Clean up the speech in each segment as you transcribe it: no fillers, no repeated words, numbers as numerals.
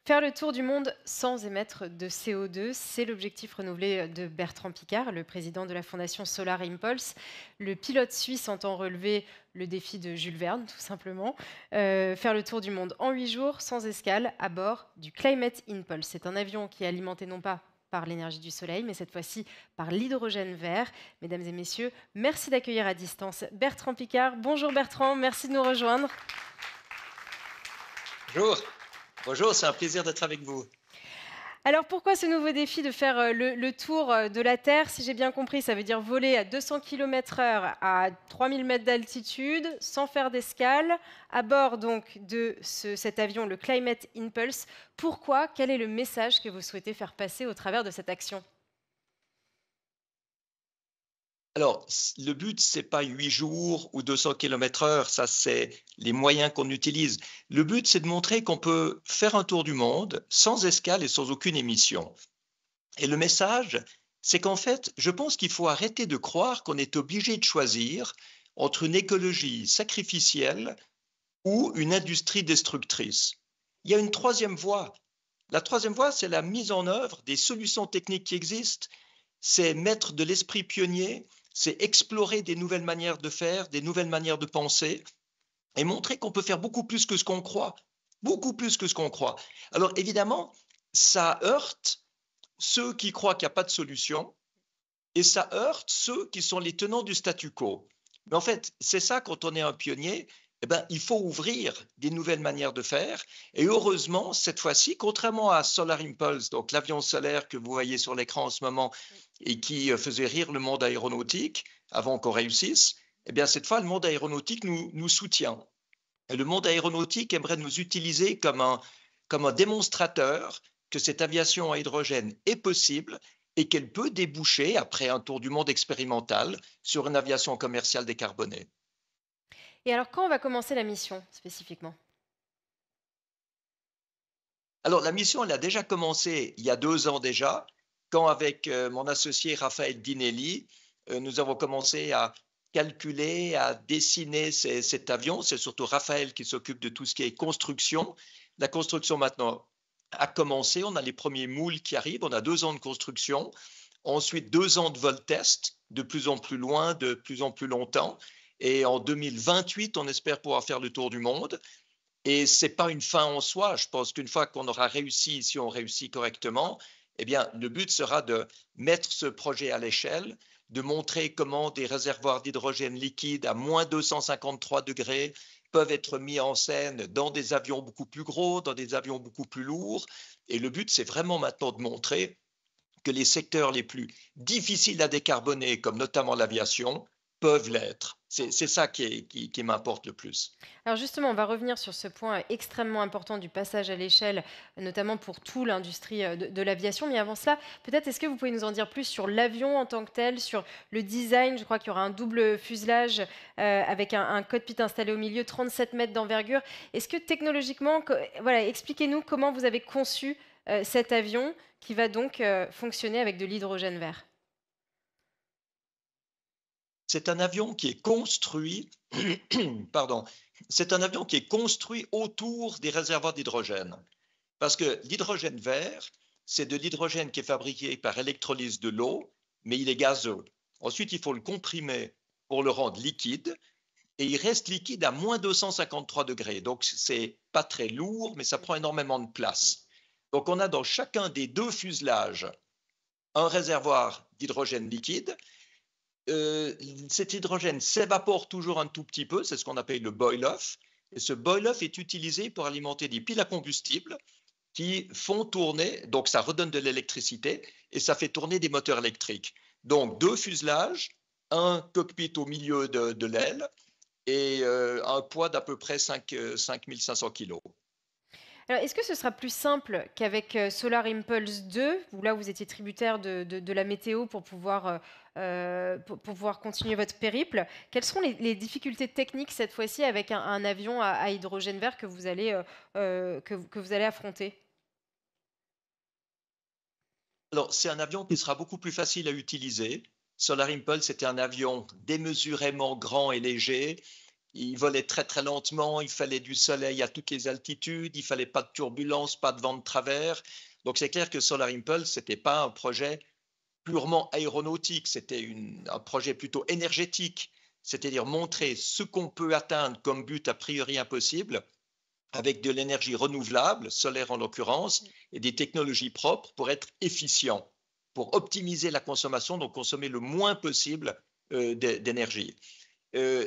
Faire le tour du monde sans émettre de CO2, c'est l'objectif renouvelé de Bertrand Piccard, le président de la fondation Solar Impulse. Le pilote suisse entend relever le défi de Jules Verne, tout simplement. Faire le tour du monde en 8 jours, sans escale, à bord du Climate Impulse. C'est un avion qui est alimenté non pas par l'énergie du soleil, mais cette fois-ci par l'hydrogène vert. Mesdames et messieurs, merci d'accueillir à distance Bertrand Piccard. Bonjour Bertrand, merci de nous rejoindre. Bonjour, bonjour, c'est un plaisir d'être avec vous. Alors pourquoi ce nouveau défi de faire le tour de la Terre? Si j'ai bien compris, ça veut dire voler à 200 km/h à 3000 mètres d'altitude, sans faire d'escale, à bord donc de cet avion, le Climate Impulse. Pourquoi? Quel est le message que vous souhaitez faire passer au travers de cette action? Alors, le but, c'est pas 8 jours ou 200 km/h, ça, c'est les moyens qu'on utilise. Le but, c'est de montrer qu'on peut faire un tour du monde sans escale et sans aucune émission. Et le message, c'est qu'en fait, je pense qu'il faut arrêter de croire qu'on est obligé de choisir entre une écologie sacrificielle ou une industrie destructrice. Il y a une troisième voie. La troisième voie, c'est la mise en œuvre des solutions techniques qui existent. C'est mettre de l'esprit pionnier, c'est explorer des nouvelles manières de faire, des nouvelles manières de penser et montrer qu'on peut faire beaucoup plus que ce qu'on croit, beaucoup plus que ce qu'on croit. Alors évidemment, ça heurte ceux qui croient qu'il n'y a pas de solution et ça heurte ceux qui sont les tenants du statu quo. Mais en fait, c'est ça quand on est un pionnier, eh ben, il faut ouvrir des nouvelles manières de faire. Et heureusement, cette fois-ci, contrairement à Solar Impulse, donc l'avion solaire que vous voyez sur l'écran en ce moment et qui faisait rire le monde aéronautique avant qu'on réussisse, eh bien, cette fois, le monde aéronautique nous soutient. Et le monde aéronautique aimerait nous utiliser comme un démonstrateur que cette aviation à hydrogène est possible et qu'elle peut déboucher, après un tour du monde expérimental, sur une aviation commerciale décarbonée. Et alors quand on va commencer la mission spécifiquement? Alors, la mission, elle a déjà commencé il y a 2 ans déjà, quand avec mon associé Raphaël Dinelli, nous avons commencé à calculer, à dessiner cet avion. C'est surtout Raphaël qui s'occupe de tout ce qui est construction. La construction maintenant a commencé. On a les premiers moules qui arrivent. On a 2 ans de construction. Ensuite, 2 ans de vol test, de plus en plus loin, de plus en plus longtemps. Et en 2028, on espère pouvoir faire le tour du monde. Et ce n'est pas une fin en soi. Je pense qu'une fois qu'on aura réussi, si on réussit correctement, eh bien, le but sera de mettre ce projet à l'échelle, de montrer comment des réservoirs d'hydrogène liquide à moins 253 degrés peuvent être mis en scène dans des avions beaucoup plus gros, dans des avions beaucoup plus lourds. Et le but, c'est vraiment maintenant de montrer que les secteurs les plus difficiles à décarboner, comme notamment l'aviation, peuvent l'être. C'est ça qui m'importe le plus. Alors justement, on va revenir sur ce point extrêmement important du passage à l'échelle, notamment pour toute l'industrie de l'aviation. Mais avant cela, peut-être est-ce que vous pouvez nous en dire plus sur l'avion en tant que tel, sur le design? Je crois qu'il y aura un double fuselage avec un cockpit installé au milieu, 37 mètres d'envergure. Est-ce que technologiquement, voilà, expliquez-nous comment vous avez conçu cet avion qui va donc fonctionner avec de l'hydrogène vert. C'est un avion qui est construit, pardon, c'est un avion qui est construit autour des réservoirs d'hydrogène. Parce que l'hydrogène vert, c'est de l'hydrogène qui est fabriqué par électrolyse de l'eau, mais il est gazeux. Ensuite, il faut le comprimer pour le rendre liquide, et il reste liquide à moins 253 degrés. Donc, c'est pas très lourd, mais ça prend énormément de place. Donc, on a dans chacun des 2 fuselages un réservoir d'hydrogène liquide. Cet hydrogène s'évapore toujours un tout petit peu, c'est ce qu'on appelle le boil-off. Et ce boil-off est utilisé pour alimenter des piles à combustible qui font tourner, donc ça redonne de l'électricité et ça fait tourner des moteurs électriques. Donc 2 fuselages, un cockpit au milieu de l'aile et un poids d'à peu près 5500 kg. Alors, est-ce que ce sera plus simple qu'avec Solar Impulse 2, où là vous étiez tributaire de la météo pour pouvoir continuer votre périple? Quelles seront les difficultés techniques cette fois-ci avec un avion à hydrogène vert que vous allez, que vous allez affronter? Alors, c'est un avion qui sera beaucoup plus facile à utiliser. Solar Impulse était un avion démesurément grand et léger. il volait très très lentement, il fallait du soleil à toutes les altitudes, il fallait pas de turbulence, pas de vent de travers. Donc c'est clair que Solar Impulse, c'était pas un projet purement aéronautique, c'était un projet plutôt énergétique, c'est-à-dire montrer ce qu'on peut atteindre comme but a priori impossible avec de l'énergie renouvelable, solaire en l'occurrence, et des technologies propres pour être efficient, pour optimiser la consommation, donc consommer le moins possible d'énergie.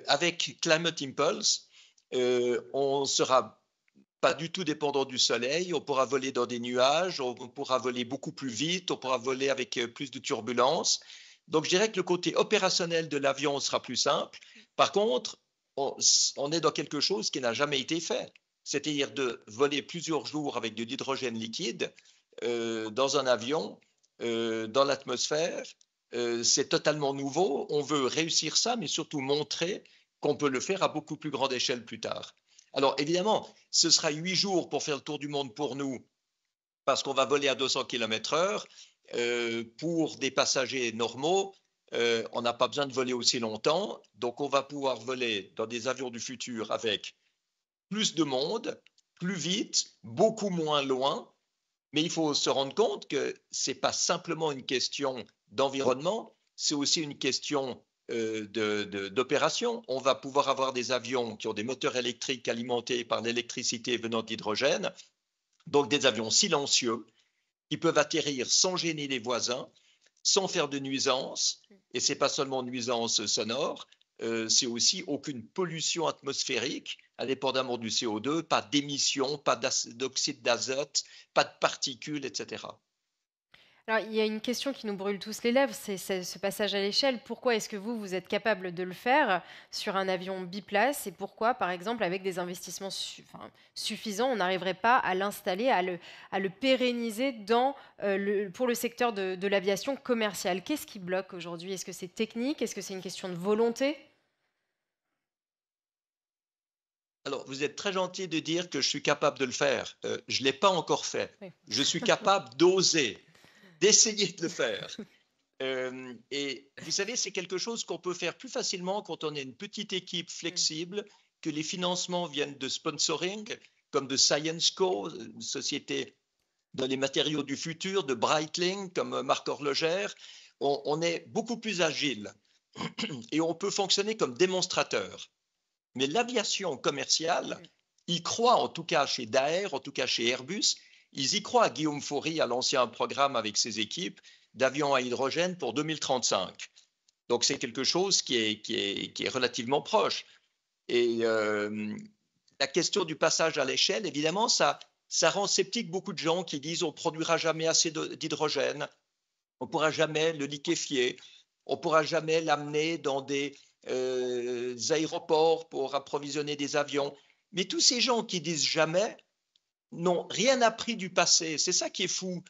Avec Climate Impulse, on sera pas du tout dépendant du soleil, on pourra voler dans des nuages, on pourra voler beaucoup plus vite, on pourra voler avec plus de turbulences. Donc je dirais que le côté opérationnel de l'avion sera plus simple. Par contre, on est dans quelque chose qui n'a jamais été fait, c'est-à-dire de voler plusieurs jours avec de l'hydrogène liquide dans un avion, dans l'atmosphère. C'est totalement nouveau. On veut réussir ça, mais surtout montrer qu'on peut le faire à beaucoup plus grande échelle plus tard. Alors évidemment, ce sera 8 jours pour faire le tour du monde pour nous, parce qu'on va voler à 200 km/h. Pour des passagers normaux, on n'a pas besoin de voler aussi longtemps. Donc on va pouvoir voler dans des avions du futur avec plus de monde, plus vite, beaucoup moins loin. Mais il faut se rendre compte que ce n'est pas simplement une question d'environnement, c'est aussi une question d'opération. On va pouvoir avoir des avions qui ont des moteurs électriques alimentés par l'électricité venant d'hydrogène, donc des avions silencieux qui peuvent atterrir sans gêner les voisins, sans faire de nuisances. Et ce n'est pas seulement nuisances sonores, c'est aussi aucune pollution atmosphérique, indépendamment du CO2, pas d'émissions, pas d'oxyde d'azote, pas de particules, etc. Alors, il y a une question qui nous brûle tous les lèvres, c'est ce passage à l'échelle. Pourquoi est-ce que vous êtes capable de le faire sur un avion biplace et pourquoi, par exemple, avec des investissements suffisants, on n'arriverait pas à l'installer, à le pérenniser pour le secteur de l'aviation commerciale? Qu'est-ce qui bloque aujourd'hui? Est-ce que c'est technique? Est-ce que c'est une question de volonté? Alors, vous êtes très gentil de dire que je suis capable de le faire. Je ne l'ai pas encore fait. Oui. Je suis capable d'oser, d'essayer de le faire. Et vous savez, c'est quelque chose qu'on peut faire plus facilement quand on est une petite équipe flexible, que les financements viennent de sponsoring, comme de ScienceCo, une société dans les matériaux du futur, de Breitling, comme Marc Horlogère. On est beaucoup plus agile et on peut fonctionner comme démonstrateur. Mais l'aviation commerciale, ils croient, en tout cas chez Daher, en tout cas chez Airbus, ils y croient. Guillaume Faury a lancé un programme avec ses équipes d'avions à hydrogène pour 2035. Donc c'est quelque chose qui est relativement proche. Et la question du passage à l'échelle, évidemment, ça rend sceptique beaucoup de gens qui disent on ne produira jamais assez d'hydrogène, on ne pourra jamais le liquéfier, on ne pourra jamais l'amener dans des aéroports pour approvisionner des avions. Mais tous ces gens qui disent jamais n'ont rien appris du passé. C'est ça qui est fou.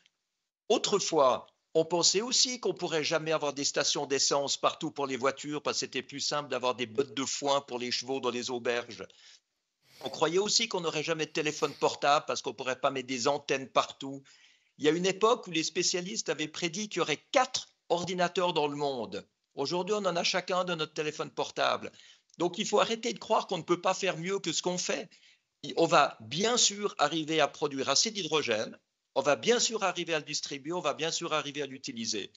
Autrefois, on pensait aussi qu'on pourrait jamais avoir des stations d'essence partout pour les voitures parce que c'était plus simple d'avoir des bottes de foin pour les chevaux dans les auberges. On croyait aussi qu'on n'aurait jamais de téléphone portable parce qu'on ne pourrait pas mettre des antennes partout. Il y a une époque où les spécialistes avaient prédit qu'il y aurait 4 ordinateurs dans le monde. Aujourd'hui, on en a chacun dans notre téléphone portable. Donc, il faut arrêter de croire qu'on ne peut pas faire mieux que ce qu'on fait. On va bien sûr arriver à produire assez d'hydrogène, on va bien sûr arriver à le distribuer, on va bien sûr arriver à l'utiliser.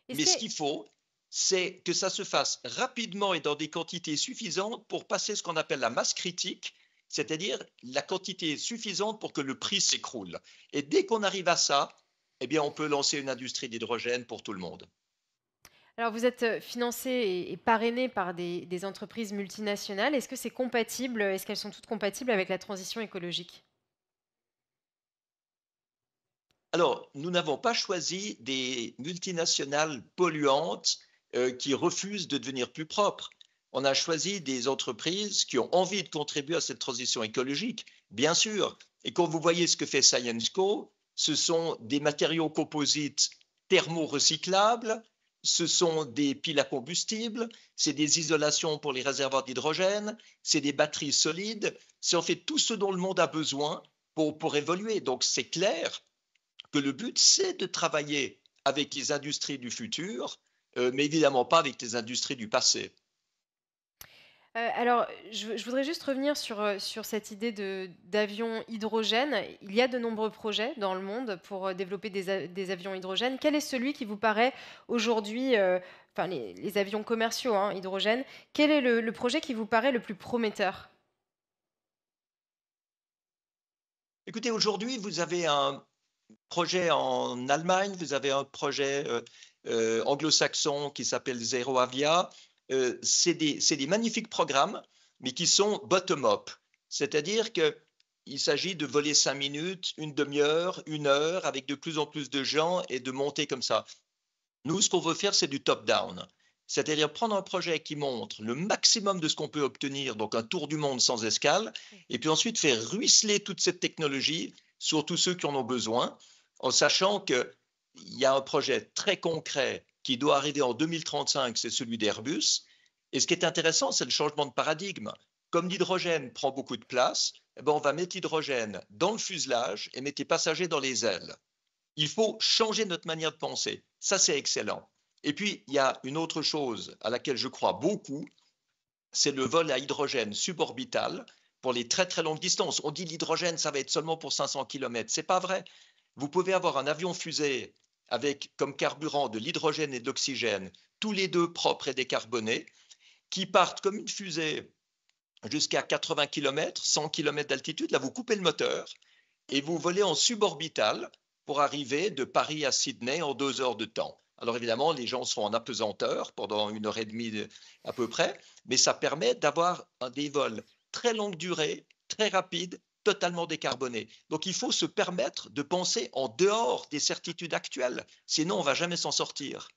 Mais ce qu'il faut, c'est que ça se fasse rapidement et dans des quantités suffisantes pour passer ce qu'on appelle la masse critique, c'est-à-dire la quantité suffisante pour que le prix s'écroule. Et dès qu'on arrive à ça, eh bien, on peut lancer une industrie d'hydrogène pour tout le monde. Alors, vous êtes financé et parrainé par des entreprises multinationales. Est-ce que c'est compatible? Est-ce qu'elles sont toutes compatibles avec la transition écologique? Alors, nous n'avons pas choisi des multinationales polluantes qui refusent de devenir plus propres. On a choisi des entreprises qui ont envie de contribuer à cette transition écologique, bien sûr. Et quand vous voyez ce que fait ScienceCo, ce sont des matériaux composites thermorecyclables, ce sont des piles à combustible, c'est des isolations pour les réservoirs d'hydrogène, c'est des batteries solides, c'est en fait tout ce dont le monde a besoin pour évoluer. Donc c'est clair que le but, c'est de travailler avec les industries du futur, mais évidemment pas avec les industries du passé. Alors, je voudrais juste revenir sur cette idée d'avion hydrogène. Il y a de nombreux projets dans le monde pour développer des avions hydrogène. Quel est celui qui vous paraît aujourd'hui, enfin les avions commerciaux hein, hydrogène, quel est le projet qui vous paraît le plus prometteur? Écoutez, aujourd'hui, vous avez un projet en Allemagne, vous avez un projet anglo-saxon qui s'appelle Zero Avia. C'est des magnifiques programmes, mais qui sont bottom-up. C'est-à-dire qu'il s'agit de voler 5 minutes, une demi-heure, une heure, avec de plus en plus de gens et de monter comme ça. Nous, ce qu'on veut faire, c'est du top-down. C'est-à-dire prendre un projet qui montre le maximum de ce qu'on peut obtenir, donc un tour du monde sans escale, et puis ensuite faire ruisseler toute cette technologie sur tous ceux qui en ont besoin, en sachant qu'il y a un projet très concret qui doit arriver en 2035, c'est celui d'Airbus. Et ce qui est intéressant, c'est le changement de paradigme. Comme l'hydrogène prend beaucoup de place, eh ben on va mettre l'hydrogène dans le fuselage et mettre les passagers dans les ailes. Il faut changer notre manière de penser. Ça, c'est excellent. Et puis, il y a une autre chose à laquelle je crois beaucoup, c'est le vol à hydrogène suborbital pour les très très longues distances. On dit l'hydrogène, ça va être seulement pour 500 km. Ce n'est pas vrai. Vous pouvez avoir un avion fusée avec comme carburant de l'hydrogène et de l'oxygène, tous les deux propres et décarbonés, qui partent comme une fusée jusqu'à 80 km, 100 km d'altitude. Là, vous coupez le moteur et vous volez en suborbital pour arriver de Paris à Sydney en 2 heures de temps. Alors évidemment, les gens seront en apesanteur pendant 1 heure et demie à peu près, mais ça permet d'avoir des vols très longue durée, très rapides, totalement décarbonés. Donc il faut se permettre de penser en dehors des certitudes actuelles, sinon on ne va jamais s'en sortir.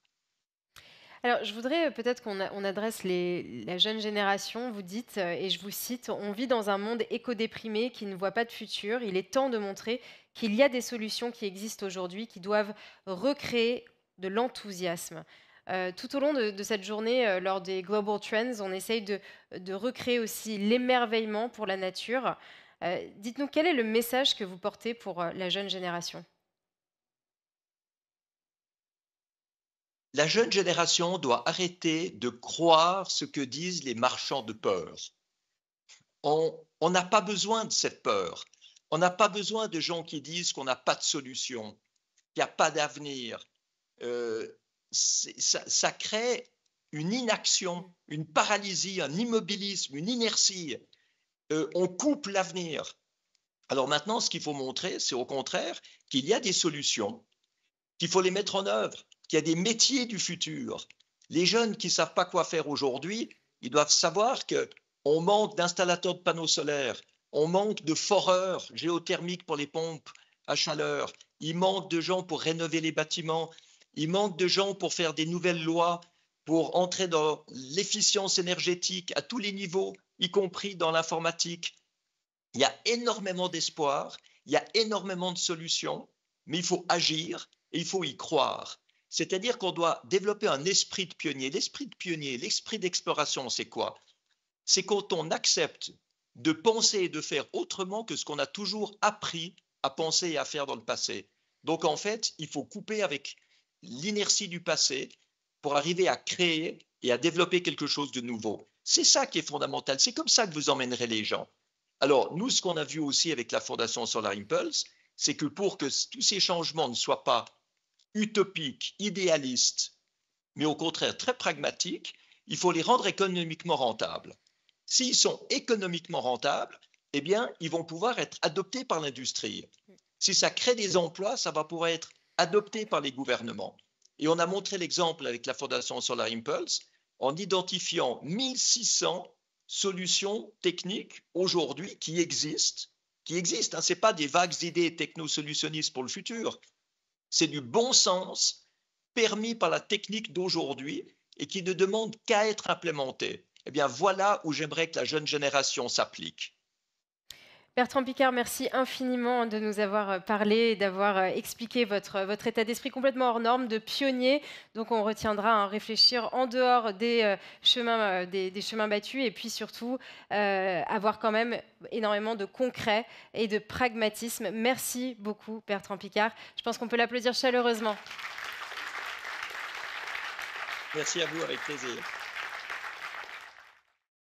Alors, je voudrais peut-être qu'on adresse la jeune génération. Vous dites, et je vous cite, on vit dans un monde éco-déprimé qui ne voit pas de futur. Il est temps de montrer qu'il y a des solutions qui existent aujourd'hui, qui doivent recréer de l'enthousiasme. Tout au long de cette journée, lors des Global Trends, on essaye de recréer aussi l'émerveillement pour la nature. Dites-nous, quel est le message que vous portez pour la jeune génération? La jeune génération doit arrêter de croire ce que disent les marchands de peur. On n'a pas besoin de cette peur. On n'a pas besoin de gens qui disent qu'on n'a pas de solution, qu'il n'y a pas d'avenir. Euh, ça crée une inaction, une paralysie, un immobilisme, une inertie. On coupe l'avenir. Alors maintenant, ce qu'il faut montrer, c'est au contraire qu'il y a des solutions, qu'il faut les mettre en œuvre, qu'il y a des métiers du futur. Les jeunes qui ne savent pas quoi faire aujourd'hui, ils doivent savoir qu'on manque d'installateurs de panneaux solaires, on manque de foreurs géothermiques pour les pompes à chaleur, il manque de gens pour rénover les bâtiments, il manque de gens pour faire des nouvelles lois, pour entrer dans l'efficience énergétique à tous les niveaux, y compris dans l'informatique. Il y a énormément d'espoir, il y a énormément de solutions, mais il faut agir et il faut y croire. C'est-à-dire qu'on doit développer un esprit de pionnier. L'esprit de pionnier, l'esprit d'exploration, c'est quoi? C'est quand on accepte de penser et de faire autrement que ce qu'on a toujours appris à penser et à faire dans le passé. Donc en fait, il faut couper avec l'inertie du passé pour arriver à créer et à développer quelque chose de nouveau. C'est ça qui est fondamental. C'est comme ça que vous emmènerez les gens. Alors, nous, ce qu'on a vu aussi avec la Fondation Solar Impulse, c'est que pour que tous ces changements ne soient pas utopiques, idéalistes, mais au contraire très pragmatiques, il faut les rendre économiquement rentables. S'ils sont économiquement rentables, eh bien, ils vont pouvoir être adoptés par l'industrie. Si ça crée des emplois, ça va pouvoir être adopté par les gouvernements. Et on a montré l'exemple avec la Fondation Solar Impulse en identifiant 1600 solutions techniques aujourd'hui qui existent. Hein, ce n'est pas des vagues idées technosolutionnistes pour le futur. C'est du bon sens permis par la technique d'aujourd'hui et qui ne demande qu'à être implémenté. Eh bien, voilà où j'aimerais que la jeune génération s'applique. Bertrand Piccard, merci infiniment de nous avoir parlé et d'avoir expliqué votre état d'esprit complètement hors norme, de pionnier. Donc on retiendra à réfléchir en dehors des chemins battus et puis surtout avoir quand même énormément de concret et de pragmatisme. Merci beaucoup Bertrand Piccard. Je pense qu'on peut l'applaudir chaleureusement. Merci à vous, avec plaisir.